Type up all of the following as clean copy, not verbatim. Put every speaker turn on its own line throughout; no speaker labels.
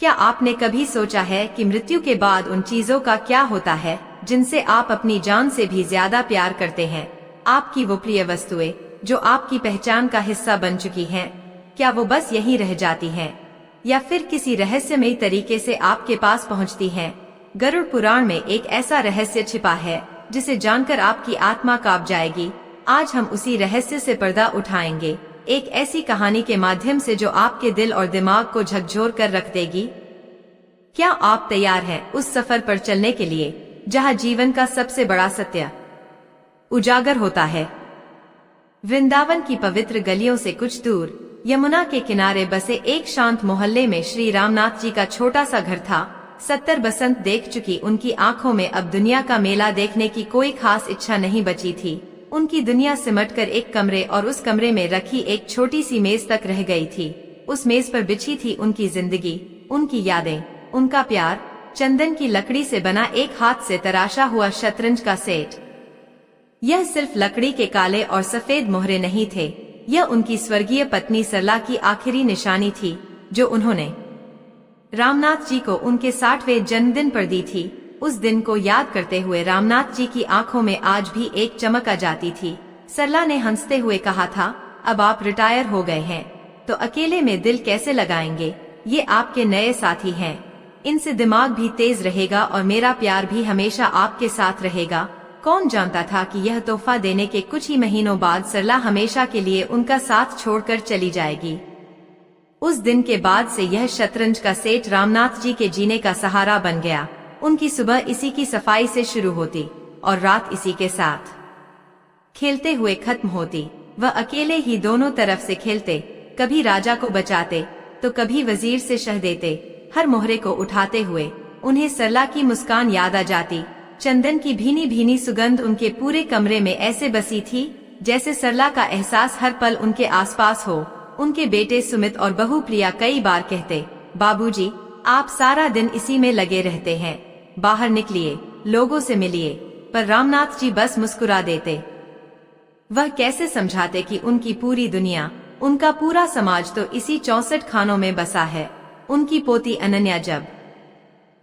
क्या आपने कभी सोचा है कि मृत्यु के बाद उन चीजों का क्या होता है जिनसे आप अपनी जान से भी ज्यादा प्यार करते हैं? आपकी वो प्रिय वस्तुएं जो आपकी पहचान का हिस्सा बन चुकी हैं, क्या वो बस यहीं रह जाती हैं या फिर किसी रहस्यमयी तरीके से आपके पास पहुंचती हैं? गरुड़ पुराण में एक ऐसा रहस्य छिपा है जिसे जानकर आपकी आत्मा कांप जाएगी। आज हम उसी रहस्य से पर्दा उठाएंगे, एक ऐसी कहानी के माध्यम से जो आपके दिल और दिमाग को झकझोर कर रख देगी। क्या आप तैयार हैं उस सफर पर चलने के लिए जहां जीवन का सबसे बड़ा सत्य उजागर होता है? वृंदावन की पवित्र गलियों से कुछ दूर यमुना के किनारे बसे एक शांत मोहल्ले में श्री रामनाथ जी का छोटा सा घर था। 70 बसंत देख चुकी उनकी आंखों में अब दुनिया का मेला देखने की कोई खास इच्छा नहीं बची थी। उनकी दुनिया सिमटकर एक कमरे और उस कमरे में रखी एक छोटी सी मेज तक रह गई थी। उस मेज पर बिछी थी उनकी जिंदगी, उनकी यादें, उनका प्यार। चंदन की लकड़ी से बना एक हाथ से तराशा हुआ शतरंज का सेट। यह सिर्फ लकड़ी के काले और सफेद मोहरे नहीं थे, यह उनकी स्वर्गीय पत्नी सरला की आखिरी निशानी थी जो उन्होंने रामनाथ जी को उनके 60वें जन्मदिन पर दी थी। उस दिन को याद करते हुए रामनाथ जी की आंखों में आज भी एक चमक आ जाती थी। सरला ने हंसते हुए कहा था, अब आप रिटायर हो गए हैं तो अकेले में दिल कैसे लगाएंगे? ये आपके नए साथी हैं, इनसे दिमाग भी तेज रहेगा और मेरा प्यार भी हमेशा आपके साथ रहेगा। कौन जानता था कि यह तोहफा देने के कुछ ही महीनों बाद सरला हमेशा के लिए उनका साथ छोड़कर चली जाएगी। उस दिन के बाद से यह शतरंज का सेट रामनाथ जी के जीने का सहारा बन गया। उनकी सुबह इसी की सफाई से शुरू होती और रात इसी के साथ खेलते हुए खत्म होती। वह अकेले ही दोनों तरफ से खेलते, कभी राजा को बचाते तो कभी वजीर से शह देते। हर मोहरे को उठाते हुए उन्हें सरला की मुस्कान याद आ जाती। चंदन की भीनी भीनी सुगंध उनके पूरे कमरे में ऐसे बसी थी जैसे सरला का एहसास हर पल उनके आसपास हो। उनके बेटे सुमित और बहू प्रिया कई बार कहते, बाबूजी आप सारा दिन इसी में लगे रहते हैं, बाहर निकलिए, लोगों से मिलिए। पर रामनाथ जी बस मुस्कुरा देते। वह कैसे समझाते कि उनकी पूरी दुनिया, उनका पूरा समाज तो इसी 64 खानों में बसा है। उनकी पोती अनन्या जब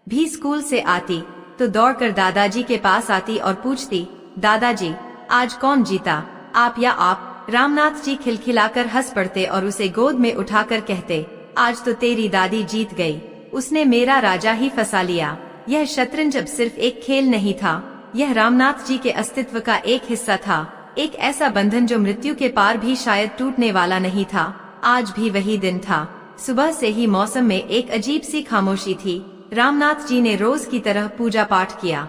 भी स्कूल से आती तो दौड़कर दादाजी के पास आती और पूछती, दादाजी आज कौन जीता, आप या आप? रामनाथ जी खिलखिलाकर हंस पड़ते और उसे गोद में उठाकर कहते, आज तो तेरी दादी जीत गई, उसने मेरा राजा ही फंसा लिया। यह शतरंज अब सिर्फ एक खेल नहीं था, यह रामनाथ जी के अस्तित्व का एक हिस्सा था, एक ऐसा बंधन जो मृत्यु के पार भी शायद टूटने वाला नहीं था। आज भी वही दिन था। सुबह से ही मौसम में एक अजीब सी खामोशी थी। रामनाथ जी ने रोज की तरह पूजा पाठ किया,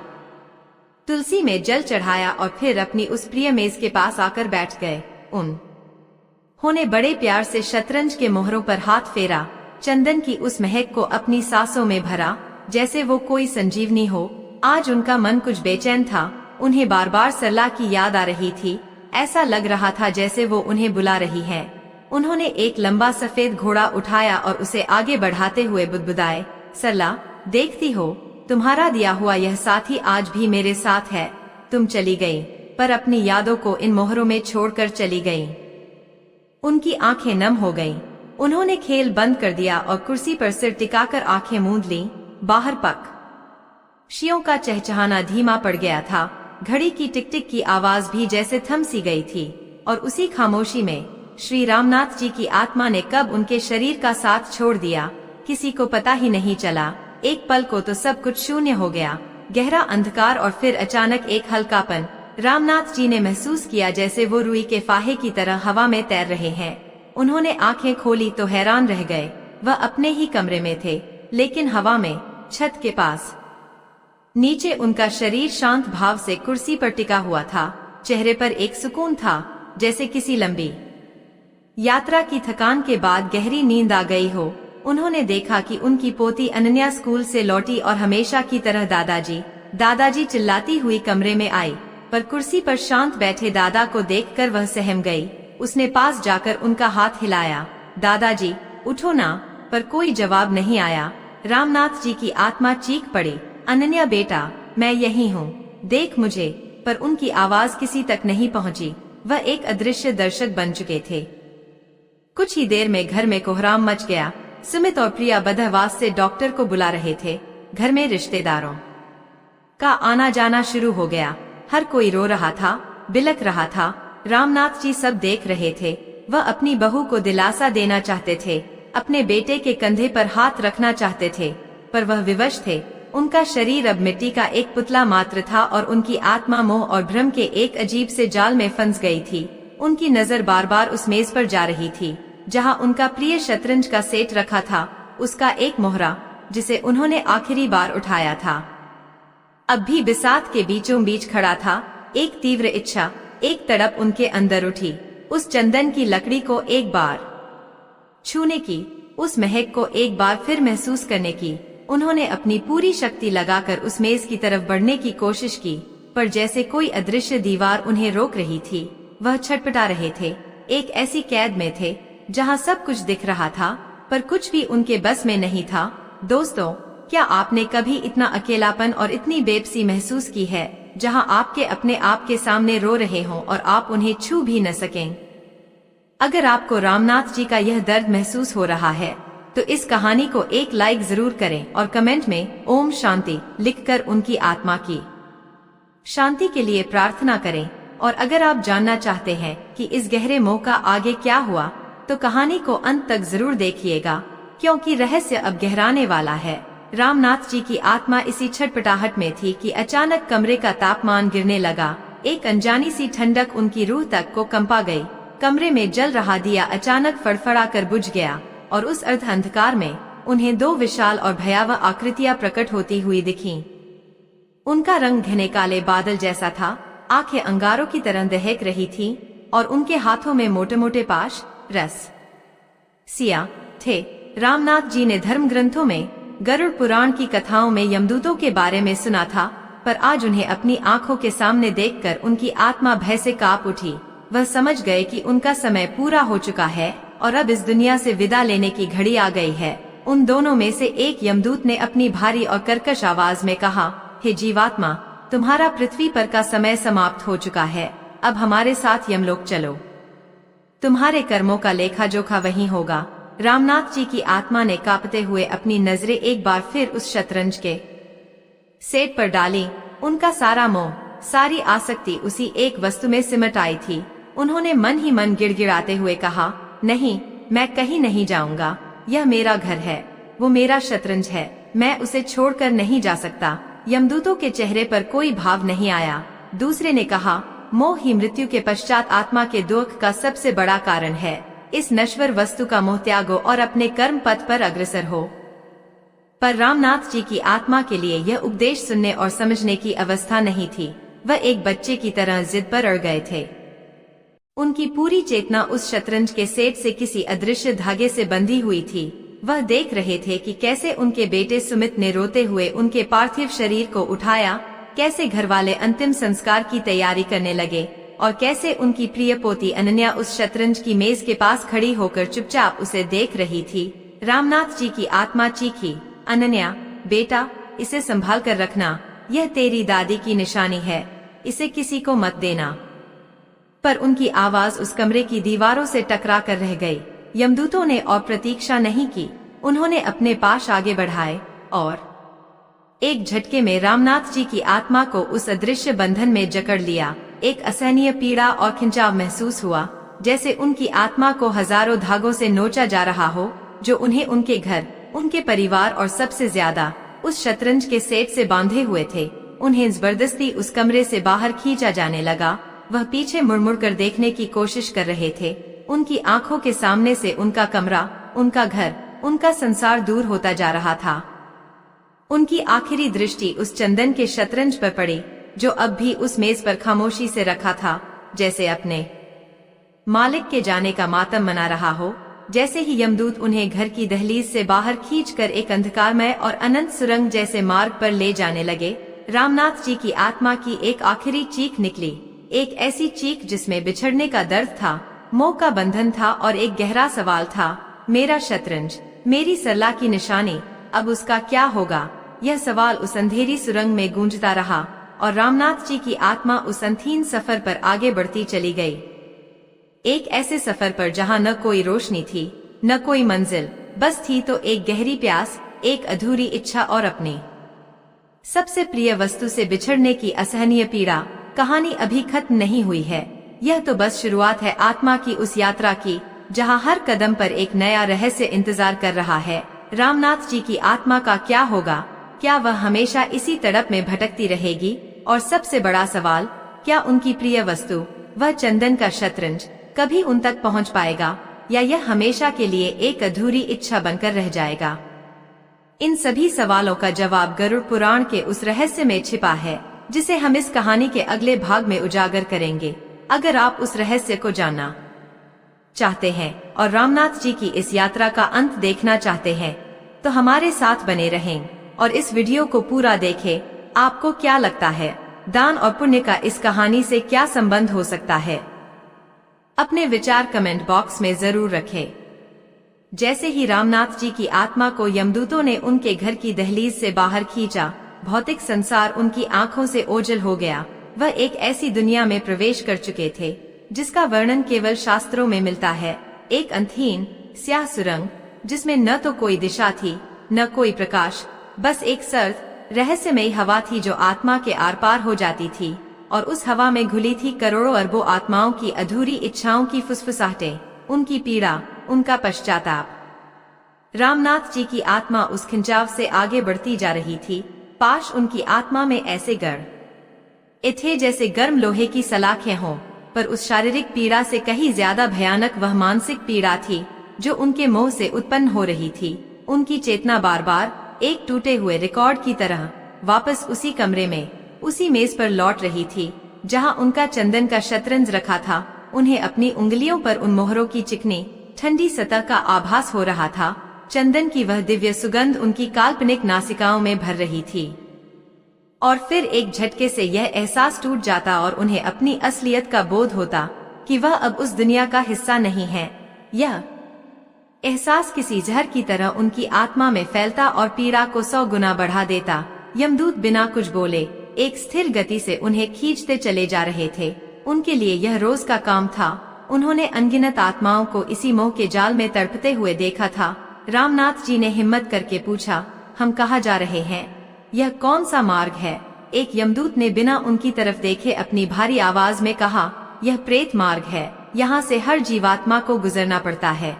तुलसी में जल चढ़ाया और फिर अपनी उस प्रिय मेज के पास आकर बैठ गए। उन्होंने बड़े प्यार से शतरंज के मोहरों पर हाथ फेरा, चंदन की उस महक को अपनी सांसों में भरा जैसे वो कोई संजीवनी हो। आज उनका मन कुछ बेचैन था, उन्हें बार बार सरला की याद आ रही थी। ऐसा लग रहा था जैसे वो उन्हें बुला रही है। उन्होंने एक लंबा सफेद घोड़ा उठाया और उसे आगे बढ़ाते हुए बुदबुदाए, सरला देखती हो, तुम्हारा दिया हुआ यह साथी आज भी मेरे साथ है। तुम चली गई पर अपनी यादों को इन मोहरों में छोड़कर चली गई। उनकी आंखें नम हो गईं। उन्होंने खेल बंद कर दिया और कुर्सी पर सिर टिकाकर आंखें मूंद लीं। बाहर पक्षियों का चहचहाना धीमा पड़ गया था। घड़ी की टिक टिक की आवाज भी जैसे थम सी गई थी और उसी खामोशी में श्री रामनाथ जी की आत्मा ने कब उनके शरीर का साथ छोड़ दिया, किसी को पता ही नहीं चला। एक पल को तो सब कुछ शून्य हो गया, गहरा अंधकार और फिर अचानक एक हल्कापन। रामनाथ जी ने महसूस किया जैसे वो रुई के फाहे की तरह हवा में तैर रहे हैं। उन्होंने आंखें खोली तो हैरान रह गए। वह अपने ही कमरे में थे, लेकिन हवा में, छत के पास नीचे उनका शरीर शांत भाव से कुर्सी पर टिका हुआ था। चेहरे पर एक सुकून था, जैसे किसी लंबी यात्रा की थकान के बाद गहरी नींद आ गई हो। उन्होंने देखा कि उनकी पोती अनन्या स्कूल से लौटी और हमेशा की तरह दादाजी चिल्लाती हुई कमरे में आई। पर कुर्सी पर शांत बैठे दादा को देखकर वह सहम गई। उसने पास जाकर उनका हाथ हिलाया, दादाजी उठो ना। पर कोई जवाब नहीं आया। रामनाथ जी की आत्मा चीख पड़ी, अनन्या बेटा मैं यही हूँ, देख मुझे। पर उनकी आवाज किसी तक नहीं पहुँची। वह एक अदृश्य दर्शक बन चुके थे। कुछ ही देर में घर में कोहराम मच गया। सुमित और प्रिया बदहवास से डॉक्टर को बुला रहे थे। घर में रिश्तेदारों का आना जाना शुरू हो गया। हर कोई रो रहा था, बिलख रहा था। रामनाथ जी सब देख रहे थे। वह अपनी बहू को दिलासा देना चाहते थे, अपने बेटे के कंधे पर हाथ रखना चाहते थे, पर वह विवश थे। उनका शरीर अब मिट्टी का एक पुतला मात्र था और उनकी आत्मा मोह और भ्रम के एक अजीब से जाल में फंस गई थी। उनकी नजर बार बार उस मेज पर जा रही थी जहां उनका प्रिय शतरंज का सेट रखा था, उसका एक मोहरा जिसे उन्होंने आखिरी बार उठाया था। अब भी बिसात के बीचों बीच खड़ा था। एक तीव्र इच्छा, एक तड़प उनके अंदर उठी, उस चंदन की लकड़ी को एक बार छूने की, उस महक को एक बार फिर महसूस करने की। उन्होंने अपनी पूरी शक्ति लगाकर उस मेज की तरफ बढ़ने की कोशिश की, पर जैसे कोई अदृश्य दीवार उन्हें रोक रही थी। वह छटपटा रहे थे। एक ऐसी कैद में थे जहां सब कुछ दिख रहा था, पर कुछ भी उनके बस में नहीं था। दोस्तों, क्या आपने कभी इतना अकेलापन और इतनी बेबसी महसूस की है, जहां आपके अपने आप के सामने रो रहे हों और आप उन्हें छू भी न सकें? अगर आपको रामनाथ जी का यह दर्द महसूस हो रहा है, तो इस कहानी को एक लाइक जरूर करें और कमेंट में ओम शांति लिखकर उनकी आत्मा की शांति के लिए प्रार्थना करें। और अगर आप जानना चाहते हैं कि इस गहरे मोह का आगे क्या हुआ, तो कहानी को अंत तक जरूर देखिएगा, क्योंकि रहस्य अब गहराने वाला है। रामनाथ जी की आत्मा इसी छटपटाहट में थी कि अचानक कमरे का तापमान गिरने लगा। एक अनजानी सी ठंडक उनकी रूह तक को कंपा गई। कमरे में जल रहा दिया अचानक फड़फड़ा कर बुझ गया और उस अर्ध अंधकार में उन्हें दो विशाल और भयावह आकृतियां प्रकट होती हुई दिखीं। उनका रंग घने काले बादल जैसा था, आंखें अंगारों की तरह दहक रही थीं और उनके हाथों में मोटे मोटे पाश रस सिया थे। रामनाथ जी ने धर्म ग्रंथों में, गरुड़ पुराण की कथाओं में यमदूतों के बारे में सुना था, पर आज उन्हें अपनी आंखों के सामने देखकर उनकी आत्मा भय से कांप उठी। वह समझ गए कि उनका समय पूरा हो चुका है और अब इस दुनिया से विदा लेने की घड़ी आ गई है। उन दोनों में से एक यमदूत ने अपनी भारी और कर्कश आवाज में कहा, हे जीवात्मा, तुम्हारा पृथ्वी पर का समय समाप्त हो चुका है। अब हमारे साथ यमलोक चलो। तुम्हारे कर्मों का लेखा जोखा वहीं होगा। रामनाथ जी की आत्मा ने कांपते हुए अपनी नजरें एक बार फिर उस शतरंज के सेट पर डाली। उनका सारा मोह, सारी आसक्ति उसी एक वस्तु में सिमट आई थी। उन्होंने मन ही मन गिड़गिड़ाते हुए कहा, नहीं, मैं कहीं नहीं जाऊंगा। यह मेरा घर है, वो मेरा शतरंज है, मैं उसे छोड़कर नहीं जा सकता। यमदूतों के चेहरे पर कोई भाव नहीं आया। दूसरे ने कहा, मोह ही मृत्यु के पश्चात आत्मा के दुख का सबसे बड़ा कारण है। इस नश्वर वस्तु का मोह त्यागो और अपने कर्म पथ पर अग्रसर हो। पर रामनाथ जी की आत्मा के लिए यह उपदेश सुनने और समझने की अवस्था नहीं थी। वह एक बच्चे की तरह जिद पर अड़ गए थे। उनकी पूरी चेतना उस शतरंज के सेट से किसी अदृश्य धागे से बंधी हुई थी। वह देख रहे थे कि कैसे उनके बेटे सुमित ने रोते हुए उनके पार्थिव शरीर को उठाया, कैसे घरवाले अंतिम संस्कार की तैयारी करने लगे और कैसे उनकी प्रिय पोती अनन्या उस शतरंज की मेज के पास खड़ी होकर चुपचाप उसे देख रही थी। रामनाथ जी की आत्मा चीखी, अनन्या बेटा, इसे संभाल कर रखना, यह तेरी दादी की निशानी है, इसे किसी को मत देना। पर उनकी आवाज उस कमरे की दीवारों से टकरा कर रह गई। यमदूतों ने और प्रतीक्षा नहीं की। उन्होंने अपने पाश आगे बढ़ाए और एक झटके में रामनाथ जी की आत्मा को उस अदृश्य बंधन में जकड़ लिया। एक असहनीय पीड़ा और खिंचाव महसूस हुआ, जैसे उनकी आत्मा को हजारों धागों से नोचा जा रहा हो, जो उन्हें उनके घर, उनके परिवार और सबसे ज्यादा उस शतरंज के सेट से बांधे हुए थे। उन्हें जबरदस्ती उस कमरे से बाहर खींचा जाने लगा। वह पीछे मुड़मुड़ कर देखने की कोशिश कर रहे थे। उनकी आंखों के सामने से उनका कमरा, उनका घर, उनका संसार दूर होता जा रहा था। उनकी आखिरी दृष्टि उस चंदन के शतरंज पर पड़ी, जो अब भी उस मेज पर खामोशी से रखा था, जैसे अपने मालिक के जाने का मातम मना रहा हो। जैसे ही यमदूत उन्हें घर की दहलीज से बाहर खींचकर एक अंधकारमय और अनंत सुरंग जैसे मार्ग पर ले जाने लगे, रामनाथ जी की आत्मा की एक आखिरी चीख निकली। एक ऐसी चीख जिसमें बिछड़ने का दर्द था, मोह का बंधन था और एक गहरा सवाल था, मेरा शतरंज, मेरी सरला की निशानी, अब उसका क्या होगा? यह सवाल उस अंधेरी सुरंग में गूंजता रहा और रामनाथ जी की आत्मा उस अंधीन सफर पर आगे बढ़ती चली गई। एक ऐसे सफर पर जहां न कोई रोशनी थी, न कोई मंजिल, बस थी तो एक गहरी प्यास, एक अधूरी इच्छा और अपनी सबसे प्रिय वस्तु से बिछड़ने की असहनीय पीड़ा। कहानी अभी खत्म नहीं हुई है, यह तो बस शुरुआत है आत्मा की उस यात्रा की जहां हर कदम पर एक नया रहस्य इंतजार कर रहा है। रामनाथ जी की आत्मा का क्या होगा? क्या वह हमेशा इसी तड़प में भटकती रहेगी? और सबसे बड़ा सवाल, क्या उनकी प्रिय वस्तु, वह चंदन का शतरंज, कभी उन तक पहुंच पाएगा या यह हमेशा के लिए एक अधूरी इच्छा बनकर रह जाएगा? इन सभी सवालों का जवाब गरुड़ पुराण के उस रहस्य में छिपा है, जिसे हम इस कहानी के अगले भाग में उजागर करेंगे। अगर आप उस रहस्य को जानना चाहते हैं और रामनाथ जी की इस यात्रा का अंत देखना चाहते हैं, तो हमारे साथ बने रहें और इस वीडियो को पूरा देखें। आपको क्या लगता है, दान और पुण्य का इस कहानी से क्या संबंध हो सकता है? अपने विचार कमेंट बॉक्स में जरूर रखें। जैसे ही रामनाथ जी की आत्मा को यमदूतों ने उनके घर की दहलीज से बाहर खींचा, भौतिक संसार उनकी आंखों से ओझल हो गया। वह एक ऐसी दुनिया में प्रवेश कर चुके थे जिसका वर्णन केवल शास्त्रों में मिलता है। एक अंतहीन स्याह सुरंग, जिसमें न तो कोई दिशा थी न कोई प्रकाश, बस एक सर्द रहस्यमयी हवा थी जो आत्मा के आर पार हो जाती थी। और उस हवा में घुली थी करोड़ों अरबों आत्माओं की अधूरी इच्छाओं की फुसफुसाहटें, उनकी पीड़ा, उनका पश्चाताप। रामनाथ जी की आत्मा उस खिंचाव से आगे बढ़ती जा रही थी। पाश उनकी आत्मा में ऐसे गढ़ थे जैसे गर्म लोहे की सलाखें हों, पर उस शारीरिक पीड़ा से कहीं ज्यादा भयानक वह मानसिक पीड़ा थी जो उनके मोह से उत्पन्न हो रही थी। उनकी चेतना बार बार एक टूटे हुए रिकॉर्ड की तरह वापस उसी कमरे में, उसी मेज पर लौट रही थी जहां उनका चंदन का शतरंज रखा था। उन्हें अपनी उंगलियों पर उन मोहरों की चिकनी ठंडी सतह का आभास हो रहा था। चंदन की वह दिव्य सुगंध उनकी काल्पनिक नासिकाओं में भर रही थी। और फिर एक झटके से यह एहसास टूट जाता और उन्हें अपनी असलियत का बोध होता कि वह अब उस दुनिया का हिस्सा नहीं है। यह एहसास किसी जहर की तरह उनकी आत्मा में फैलता और पीड़ा को 100 गुना बढ़ा देता। यमदूत बिना कुछ बोले एक स्थिर गति से उन्हें खींचते चले जा रहे थे। उनके लिए यह रोज का काम था। उन्होंने अनगिनत आत्माओं को इसी मोह के जाल में तड़पते हुए देखा था। रामनाथ जी ने हिम्मत करके पूछा, हम कहाँ जा रहे हैं? यह कौन सा मार्ग है? एक यमदूत ने बिना उनकी तरफ देखे अपनी भारी आवाज में कहा, यह प्रेत मार्ग है। यहाँ से हर जीवात्मा को गुजरना पड़ता है।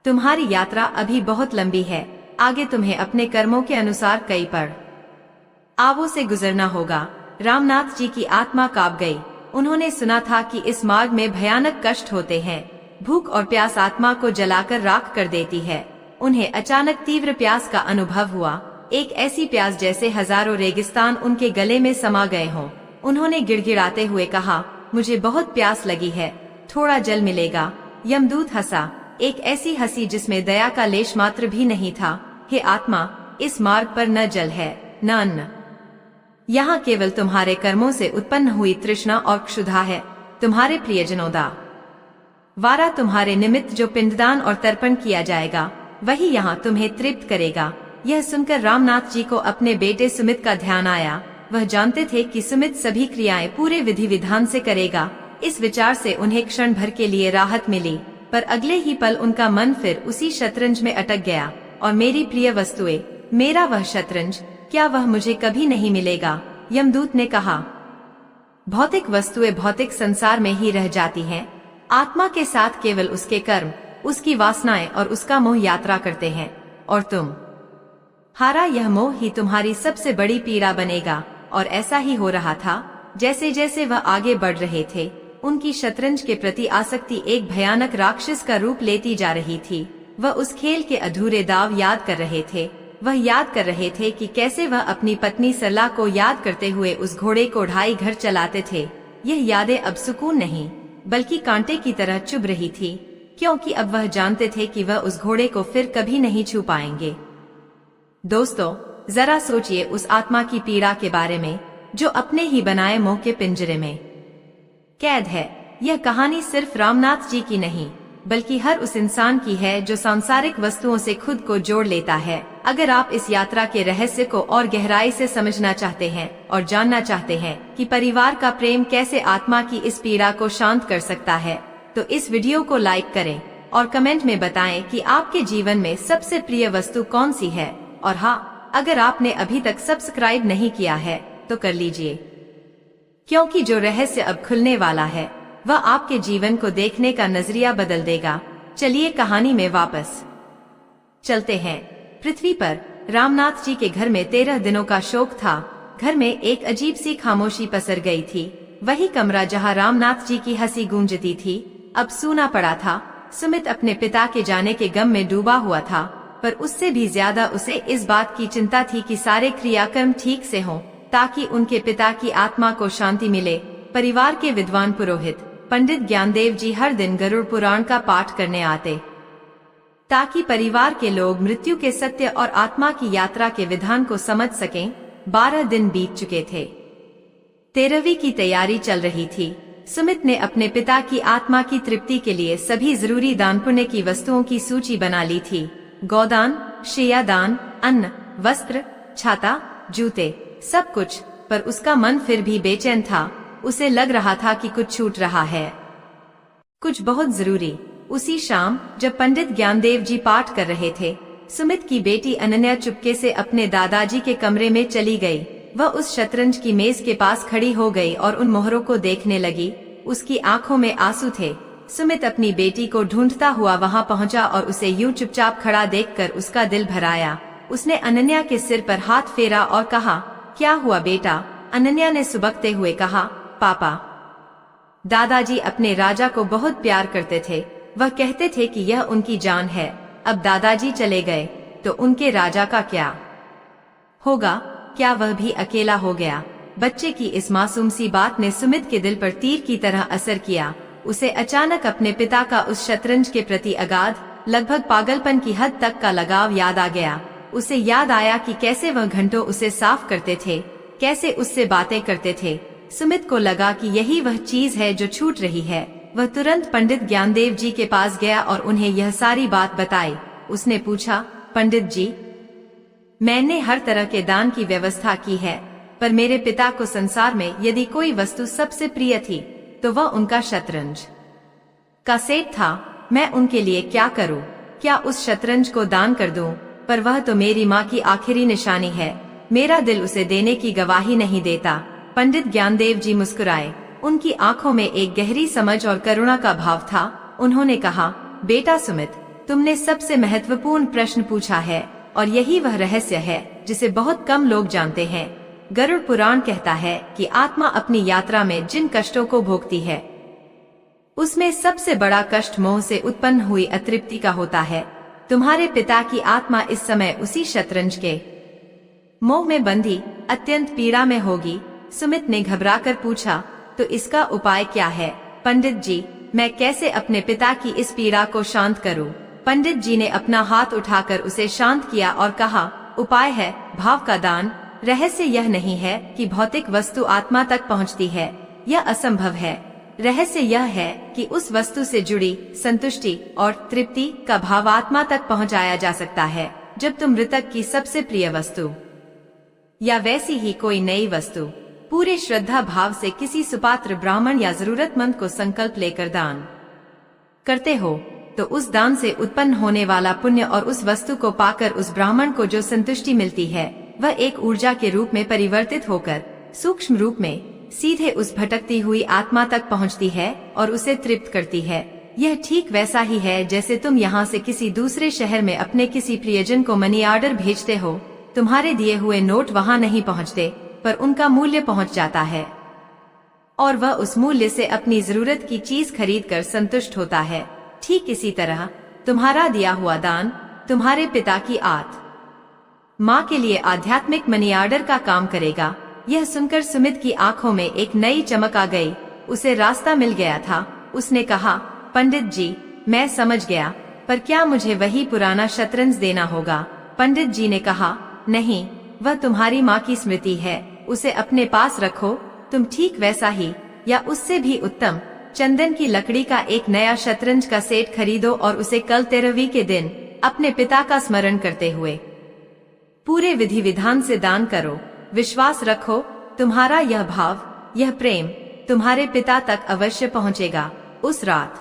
तुम्हारी यात्रा अभी बहुत लंबी है। आगे तुम्हें अपने कर्मों के अनुसार कई पड़ावों से गुजरना होगा। रामनाथ जी की आत्मा कांप गई। उन्होंने सुना था कि इस मार्ग में भयानक कष्ट होते हैं। भूख और प्यास आत्मा को जलाकर राख कर देती है। उन्हें अचानक तीव्र प्यास का अनुभव हुआ, एक ऐसी प्यास जैसे हजारों रेगिस्तान उनके गले में समा गए हों। उन्होंने गिड़गिड़ाते हुए कहा, मुझे बहुत प्यास लगी है, थोड़ा जल मिलेगा? यमदूत हंसा, एक ऐसी हंसी जिसमें दया का लेश मात्र भी नहीं था। हे आत्मा, इस मार्ग पर न जल है न अन्न, यहाँ केवल तुम्हारे कर्मों से उत्पन्न हुई तृष्णा और क्षुधा है। तुम्हारे प्रियजनों द्वारा तुम्हारे निमित्त जो पिंडदान और तर्पण किया जाएगा, वही यहाँ तुम्हें तृप्त करेगा। यह सुनकर रामनाथ जी को अपने बेटे सुमित का ध्यान आया। वह जानते थे कि सुमित सभी क्रियाएं पूरे विधि विधान से करेगा। इस विचार से उन्हें क्षण भर के लिए राहत मिली, पर अगले ही पल उनका मन फिर उसी शतरंज में अटक गया। और मेरी प्रिय वस्तुएं, मेरा वह शतरंज, क्या वह मुझे कभी नहीं मिलेगा? यमदूत ने कहा, भौतिक वस्तुएं भौतिक संसार में ही रह जाती हैं। आत्मा के साथ केवल उसके कर्म, उसकी वासनाएं और उसका मोह यात्रा करते हैं। और तुम हारा, यह मोह ही तुम्हारी सबसे बड़ी पीड़ा बनेगा। और ऐसा ही हो रहा था। जैसे जैसे वह आगे बढ़ रहे थे, उनकी शतरंज के प्रति आसक्ति एक भयानक राक्षस का रूप लेती जा रही थी। वह उस खेल के अधूरे दाव याद कर रहे थे। वह याद कर रहे थे कि कैसे वह अपनी पत्नी सरला को याद करते हुए उस घोड़े को ढाई घर चलाते थे। यह यादें अब सुकून नहीं बल्कि कांटे की तरह चुभ रही थी, क्योंकि अब वह जानते थे कि वह उस घोड़े को फिर कभी नहीं छू पाएंगे। दोस्तों, जरा सोचिए उस आत्मा की पीड़ा के बारे में जो अपने ही बनाए मोह के पिंजरे में कैद है। यह कहानी सिर्फ रामनाथ जी की नहीं, बल्कि हर उस इंसान की है जो सांसारिक वस्तुओं से खुद को जोड़ लेता है। अगर आप इस यात्रा के रहस्य को और गहराई से समझना चाहते हैं और जानना चाहते हैं कि परिवार का प्रेम कैसे आत्मा की इस पीड़ा को शांत कर सकता है, तो इस वीडियो को लाइक करें और कमेंट में बताएं कि आपके जीवन में सबसे प्रिय वस्तु कौन सी है। और हाँ, अगर आपने अभी तक सब्सक्राइब नहीं किया है तो कर लीजिए, क्योंकि जो रहस्य अब खुलने वाला है वह आपके जीवन को देखने का नजरिया बदल देगा। चलिए कहानी में वापस चलते हैं। पृथ्वी पर रामनाथ जी के घर में 13 दिनों का शोक था। घर में एक अजीब सी खामोशी पसर गई थी। वही कमरा जहां रामनाथ जी की हंसी गूंजती थी अब सूना पड़ा था। सुमित अपने पिता के जाने के गम में डूबा हुआ था, पर उससे भी ज्यादा उसे इस बात की चिंता थी कि सारे क्रियाक्रम ठीक से हों ताकि उनके पिता की आत्मा को शांति मिले। परिवार के विद्वान पुरोहित पंडित ज्ञानदेव जी हर दिन गरुड़ पुराण का पाठ करने आते ताकि परिवार के लोग मृत्यु के सत्य और आत्मा की यात्रा के विधान को समझ सकें। 12 दिन बीत चुके थे। 13वीं की तैयारी चल रही थी। सुमित ने अपने पिता की आत्मा की तृप्ति के लिए सभी जरूरी दान पुण्य की वस्तुओं की सूची बना ली थी। गौदान, श्रेयादान, अन्न, वस्त्र, छाता, जूते, सब कुछ। पर उसका मन फिर भी बेचैन था। उसे लग रहा था कि कुछ छूट रहा है, कुछ बहुत जरूरी। उसी शाम जब पंडित ज्ञानदेव जी पाठ कर रहे थे, सुमित की बेटी अनन्या चुपके से अपने दादाजी के कमरे में चली गई। वह उस शतरंज की मेज के पास खड़ी हो गई और उन मोहरों को देखने लगी। उसकी आंखों में आंसू थे। सुमित अपनी बेटी को ढूंढता हुआ वहां पहुंचा और उसे यूं चुपचाप खड़ा देखकर उसका दिल भर आया। उसने अनन्या के सिर पर हाथ फेरा और कहा, क्या हुआ बेटा? अनन्या ने सुबकते हुए कहा, पापा, दादाजी अपने राजा को बहुत प्यार करते थे। वह कहते थे कि यह उनकी जान है। अब दादाजी चले गए तो उनके राजा का क्या होगा? क्या वह भी अकेला हो गया? बच्चे की इस मासूम सी बात ने सुमित के दिल पर तीर की तरह असर किया। उसे अचानक अपने पिता का उस शतरंज के प्रति अगाध, लगभग पागलपन की हद तक का लगाव याद आ गया। उसे याद आया कि कैसे वह घंटों उसे साफ करते थे, कैसे उससे बातें करते थे। सुमित को लगा कि यही वह चीज है जो छूट रही है। वह तुरंत पंडित ज्ञानदेव जी के पास गया और उन्हें यह सारी बात बताई। उसने पूछा, पंडित जी, मैंने हर तरह के दान की व्यवस्था की है, पर मेरे पिता को संसार में यदि कोई वस्तु सबसे प्रिय थी तो वह उनका शतरंज का सेट था। मैं उनके लिए क्या करूं? क्या उस शतरंज को दान कर दूं? पर वह तो मेरी माँ की आखिरी निशानी है। मेरा दिल उसे देने की गवाही नहीं देता। पंडित ज्ञानदेव जी मुस्कुराए। उनकी आंखों में एक गहरी समझ और करुणा का भाव था। उन्होंने कहा, बेटा सुमित, तुमने सबसे महत्वपूर्ण प्रश्न पूछा है और यही वह रहस्य है जिसे बहुत कम लोग जानते हैं। गरुड़ पुराण कहता है कि आत्मा अपनी यात्रा में जिन कष्टों को भोगती है उसमें सबसे बड़ा कष्ट मोह से उत्पन्न हुई अतृप्ति का होता है। तुम्हारे पिता की आत्मा इस समय उसी शतरंज के मोह में बंधी अत्यंत पीड़ा में होगी। सुमित ने घबराकर पूछा, तो इसका उपाय क्या है? पंडित जी, मैं कैसे अपने पिता की इस पीड़ा को शांत करूं? पंडित जी ने अपना हाथ उठाकर उसे शांत किया और कहा, उपाय है भाव का दान। रहस्य यह नहीं है कि भौतिक वस्तु आत्मा तक पहुंचती है, यह असंभव है। रहस्य यह है कि उस वस्तु से जुड़ी संतुष्टि और तृप्ति का भाव आत्मा तक पहुंचाया जा सकता है जब तुम मृतक की सबसे प्रिय वस्तु या वैसी ही कोई नई वस्तु पूरे श्रद्धा भाव से किसी सुपात्र ब्राह्मण या जरूरतमंद को संकल्प लेकर दान करते हो, तो उस दान से उत्पन्न होने वाला पुण्य और उस वस्तु को पाकर उस ब्राह्मण को जो संतुष्टि मिलती है वह एक ऊर्जा के रूप में परिवर्तित होकर सूक्ष्म रूप में सीधे उस भटकती हुई आत्मा तक पहुंचती है और उसे तृप्त करती है। यह ठीक वैसा ही है जैसे तुम यहाँ से किसी दूसरे शहर में अपने किसी प्रियजन को मनी ऑर्डर भेजते हो। तुम्हारे दिए हुए नोट वहाँ नहीं पहुँचते, पर उनका मूल्य पहुँच जाता है और वह उस मूल्य से अपनी जरूरत की चीज खरीद कर संतुष्ट होता है। ठीक इसी तरह तुम्हारा दिया हुआ दान तुम्हारे पिता की माँ के लिए आध्यात्मिक मनी ऑर्डर का काम करेगा। यह सुनकर सुमित की आंखों में एक नई चमक आ गई। उसे रास्ता मिल गया था। उसने कहा, पंडित जी, मैं समझ गया, पर क्या मुझे वही पुराना शतरंज देना होगा? पंडित जी ने कहा, नहीं, वह तुम्हारी माँ की स्मृति है, उसे अपने पास रखो। तुम ठीक वैसा ही या उससे भी उत्तम चंदन की लकड़ी का एक नया शतरंज का सेट खरीदो और उसे कल 13वीं के दिन अपने पिता का स्मरण करते हुए पूरे विधि विधान से दान करो। विश्वास रखो, तुम्हारा यह भाव, यह प्रेम तुम्हारे पिता तक अवश्य पहुँचेगा। उस रात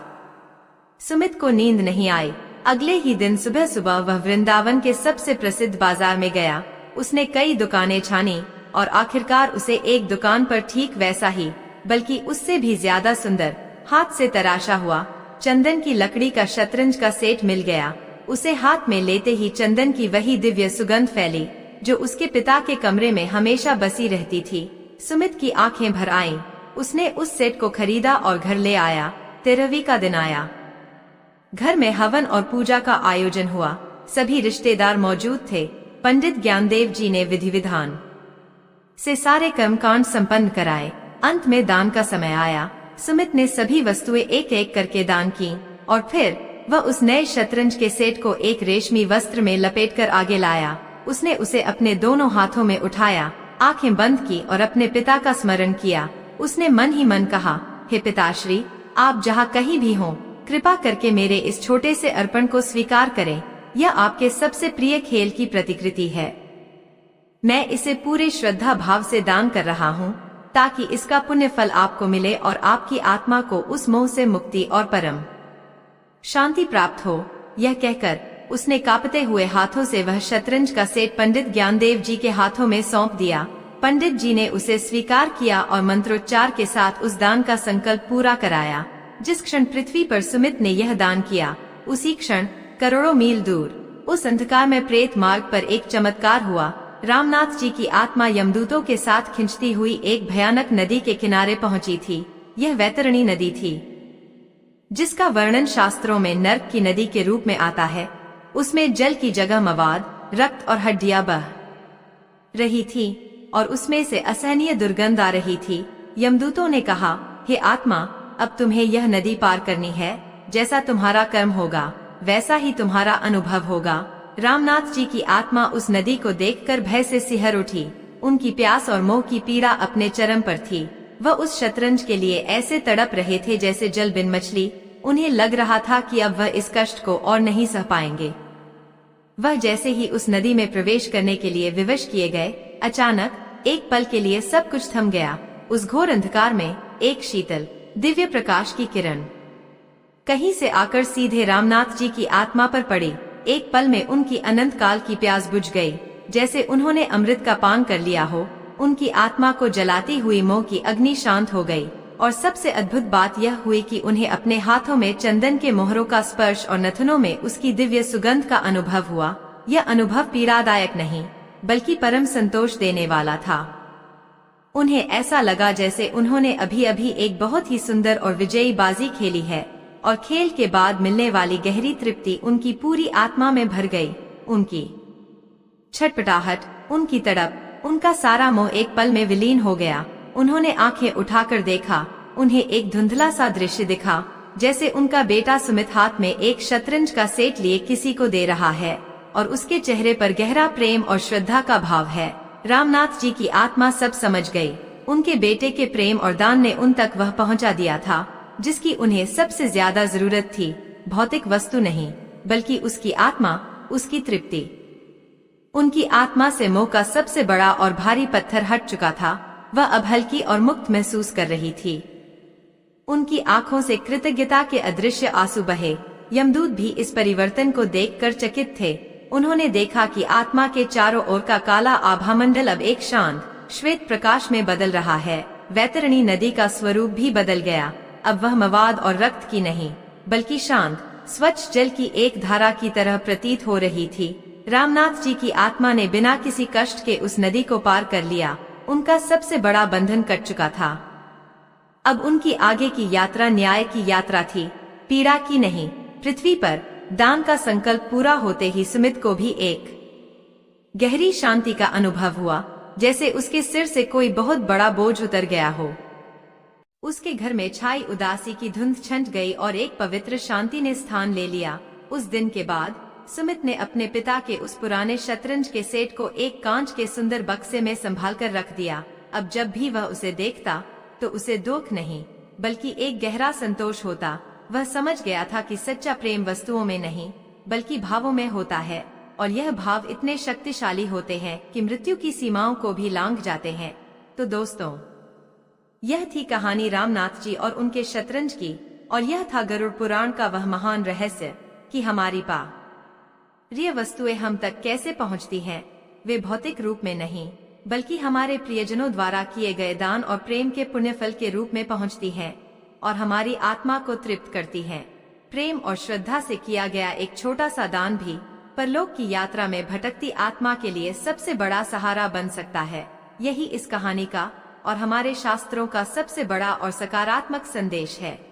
सुमित को नींद नहीं आई। अगले ही दिन सुबह सुबह वह वृंदावन के सबसे प्रसिद्ध बाजार में गया। उसने कई दुकानें छानी और आखिरकार उसे एक दुकान पर ठीक वैसा ही, बल्कि उससे भी ज्यादा सुंदर, हाथ से तराशा हुआ चंदन की लकड़ी का शतरंज का सेट मिल गया। उसे हाथ में लेते ही चंदन की वही दिव्य सुगंध फैली जो उसके पिता के कमरे में हमेशा बसी रहती थी। सुमित की आंखें भर आईं। उसने उस सेट को खरीदा और घर ले आया। 13वीं का दिन आया। घर में हवन और पूजा का आयोजन हुआ। सभी रिश्तेदार मौजूद थे। पंडित ज्ञानदेव जी ने विधि विधान से सारे कर्मकांड संपन्न कराए। अंत में दान का समय आया। सुमित ने सभी वस्तुएं एक एक करके दान की और फिर वह उस नए शतरंज के सेट को एक रेशमी वस्त्र में लपेटकर आगे लाया। उसने उसे अपने दोनों हाथों में उठाया, आंखें बंद की और अपने पिता का स्मरण किया। उसने मन ही मन कहा, हे पिताश्री, आप जहाँ कहीं भी हों, कृपा करके मेरे इस छोटे से अर्पण को स्वीकार करें। यह आपके सबसे प्रिय खेल की प्रतिकृति है। मैं इसे पूरे श्रद्धा भाव से दान कर रहा हूँ ताकि इसका पुण्य फल आपको मिले और आपकी आत्मा को उस मोह से मुक्ति और परम शांति प्राप्त हो। यह कहकर उसने कांपते हुए हाथों से वह शतरंज का सेट पंडित ज्ञानदेव जी के हाथों में सौंप दिया। पंडित जी ने उसे स्वीकार किया और मंत्रोच्चार के साथ उस दान का संकल्प पूरा कराया। जिस क्षण पृथ्वी पर सुमित ने यह दान किया, उसी क्षण करोड़ों मील दूर उस अंधकार में प्रेत मार्ग पर एक चमत्कार हुआ। रामनाथ जी की आत्मा यमदूतों के साथ खिंचती हुई एक भयानक नदी के किनारे पहुंची थी। यह वैतरणी नदी थी, जिसका वर्णन शास्त्रों में नर्क की नदी के रूप में आता है। उसमें जल की जगह मवाद, रक्त और हड्डियां बह रही थी और उसमें से असहनीय दुर्गंध आ रही थी। यमदूतों ने कहा, हे आत्मा, अब तुम्हें यह नदी पार करनी है। जैसा तुम्हारा कर्म होगा वैसा ही तुम्हारा अनुभव होगा। रामनाथ जी की आत्मा उस नदी को देखकर भय से सिहर उठी। उनकी प्यास और मोह की पीड़ा अपने चरम पर थी। वह उस शतरंज के लिए ऐसे तड़प रहे थे जैसे जल बिन मछली। उन्हें लग रहा था कि अब वह इस कष्ट को और नहीं सह पाएंगे। वह जैसे ही उस नदी में प्रवेश करने के लिए विवश किए गए, अचानक एक पल के लिए सब कुछ थम गया। उस घोर अंधकार में एक शीतल दिव्य प्रकाश की किरण कहीं से आकर सीधे रामनाथ जी की आत्मा पर पड़ी। एक पल में उनकी अनंत काल की प्यास बुझ गई, जैसे उन्होंने अमृत का पान कर लिया हो। उनकी आत्मा को जलाती हुई मोह की अग्नि शांत हो गई और सबसे अद्भुत बात यह हुई कि उन्हें अपने हाथों में चंदन के मोहरों का स्पर्श और नथनों में उसकी दिव्य सुगंध का अनुभव हुआ। यह अनुभव पीड़ादायक नहीं बल्कि परम संतोष देने वाला था। उन्हें ऐसा लगा जैसे उन्होंने अभी अभी एक बहुत ही सुंदर और विजयी बाजी खेली है और खेल के बाद मिलने वाली गहरी तृप्ति उनकी पूरी आत्मा में भर गई। उनकी छटपटाहट, उनकी तड़प, उनका सारा मोह एक पल में विलीन हो गया। उन्होंने आंखें उठाकर देखा। उन्हें एक धुंधला सा दृश्य दिखा, जैसे उनका बेटा सुमित हाथ में एक शतरंज का सेट लिए किसी को दे रहा है और उसके चेहरे पर गहरा प्रेम और श्रद्धा का भाव है। रामनाथ जी की आत्मा सब समझ गई। उनके बेटे के प्रेम और दान ने उन तक वह पहुंचा दिया था जिसकी उन्हें सबसे ज्यादा जरूरत थी। भौतिक वस्तु नहीं बल्कि उसकी आत्मा, उसकी तृप्ति। उनकी आत्मा से मोह का सबसे बड़ा और भारी पत्थर हट चुका था। वह अब हल्की और मुक्त महसूस कर रही थी। उनकी आंखों से कृतज्ञता के अदृश्य आंसू बहे। यमदूत भी इस परिवर्तन को देखकर चकित थे। उन्होंने देखा कि आत्मा के चारों ओर का काला आभामंडल अब एक शांत श्वेत प्रकाश में बदल रहा है। वैतरणी नदी का स्वरूप भी बदल गया। अब वह मवाद और रक्त की नहीं बल्कि शांत स्वच्छ जल की एक धारा की तरह प्रतीत हो रही थी। रामनाथ जी की आत्मा ने बिना किसी कष्ट के उस नदी को पार कर लिया। उनका सबसे बड़ा बंधन कट चुका था। अब उनकी आगे की यात्रा न्याय की यात्रा थी, पीड़ा की नहीं। पृथ्वी पर दान का संकल्प पूरा होते ही सुमित को भी एक गहरी शांति का अनुभव हुआ, जैसे उसके सिर से कोई बहुत बड़ा बोझ उतर गया हो। उसके घर में छाई उदासी की धुंध छंट गई और एक पवित्र शांति ने स्थान ले लिया। उस दिन के बाद सुमित ने अपने पिता के उस पुराने शतरंज के सेट को एक कांच के सुंदर बक्से में संभाल कर रख दिया। अब जब भी वह उसे देखता तो उसे दुख नहीं बल्कि एक गहरा संतोष होता। वह समझ गया था कि सच्चा प्रेम वस्तुओं में नहीं बल्कि भावों में होता है और यह भाव इतने शक्तिशाली होते हैं कि मृत्यु की सीमाओं को भी लांघ जाते हैं। तो दोस्तों, यह थी कहानी रामनाथ जी और उनके शतरंज की। और यह था गरुड़ पुराण का वह महान रहस्य कि हमारी प्रिय वस्तुएं हम तक कैसे पहुंचती हैं। वे भौतिक रूप में नहीं बल्कि हमारे प्रियजनों द्वारा किए गए दान और प्रेम के पुण्यफल के रूप में पहुंचती हैं और हमारी आत्मा को तृप्त करती हैं। प्रेम और श्रद्धा से किया गया एक छोटा सा दान भी परलोक की यात्रा में भटकती आत्मा के लिए सबसे बड़ा सहारा बन सकता है। यही इस कहानी का और हमारे शास्त्रों का सबसे बड़ा और सकारात्मक संदेश है।